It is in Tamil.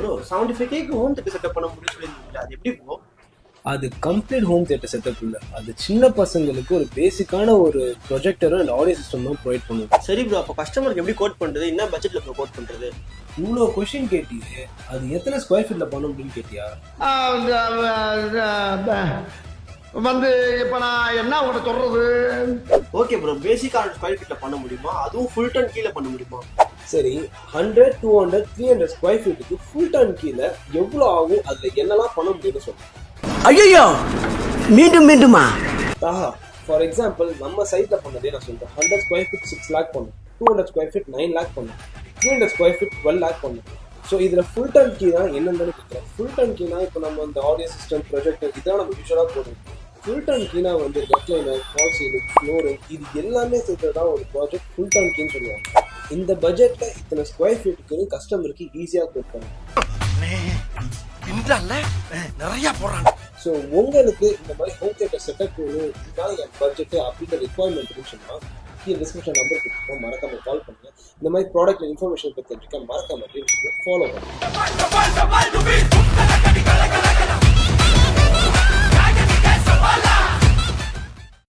Bro 75K home theatre setup பண்ண முடியும்னு சொல்லிருந்தீங்க, அது எப்படி ப்ரோ? அது கம்ப்ளீட் ஹோம் தியேட்டர் செட்டப் இல்லை, அது சின்ன பசங்களுக்கு ஒரு பேசிக்கான ஒரு ப்ரொஜெக்டரும் அண்ட் ஆடியோ சிஸ்டம் தான் ப்ரொவைட் பண்ணுவோம். சரி ப்ரோ, அப்போ கஸ்டமருக்கு எப்படி கோட் பண்ணுறது, என்ன பட்ஜெட்டில் ப்ரோ கோட் பண்ணுறது? இவ்வளோ கொஷின் கேட்டியே, அது எத்தனை ஸ்கொயர் ஃபீட்டில் பண்ண முடியும்னு கேட்டியா? வந்து இப்போ நான் என்ன உங்கள்கிட்ட சொல்றது? ஓகே ப்ரோ, பேசிக்கான ஸ்கொயர் ஃபீட்டில் பண்ண முடியுமா? அதுவும் ஃபுல் டன் கீழே பண்ண முடியுமா? சரி, 100, 200, 300 ஸ்கொயர் ஃபீட்டுக்கு ஃபுல் டன் கீழே எவ்வளோ ஆகும், அதில் என்னெல்லாம் பண்ண முடியும்னு சொல்லுங்கள். ஐயோ, மீண்டும் மீண்டுமா? தாஹா, ஃபார் எக்ஸாம்பிள் நம்ம சைட்டில் பண்ணதே நான் சொல்கிறேன். 100 ஸ்கொயர் ஃபீட் 6 லேக் பண்ணும், 200 ஸ்கொயர் ஃபீட் 9 லேக் பண்ணும், 300 ஸ்கொயர் ஃபீட் 12 லேக் பண்ணும். ஸோ இதில் ஃபுல் டன் கீ தான் என்னென்னு கேட்குறேன். ஃபுல் டன் கீனா இப்போ நம்ம இந்த ஆடியோ சிஸ்டம் ப்ரொஜெக்டர் இதான் நம்ம யூஸ்வலாக போடுறோம். ஃபுல் டன் கீனா வந்து ரெக்லைனர், ஃபால் சீலிங், ஃப்ளோரிங், இது எல்லாமே சேர்த்து தான் ஒரு ப்ராஜெக்ட் ஃபுல் டன் கீன்னு சொல்லுவாங்க. இந்த பட்ஜெட்டில் இத்தனை ஸ்கொயர் ஃபீட்டுக்குன்னு கஸ்டமருக்கு ஈஸியாக கொடுப்பாங்க. நிறைய போறாங்க. ஸோ உங்களுக்கு இந்த மாதிரி ஹோம் தியேட்டர் செட்டப் வேணும், இதுதான் என் பட்ஜெட்டு அப்படின்ற ரிக்வயர்மெண்ட்னு சொன்னால் கீழே டிஸ்கிரிப்ஷன் நம்பர் கொடுத்துருக்கோம், மறக்காம கால் பண்ணுங்கள். இந்த மாதிரி ப்ராடக்ட் இன்ஃபர்மேஷன் பற்றி தெரிஞ்சுக்க மறக்காம ஃபாலோ பண்ணுங்கள்.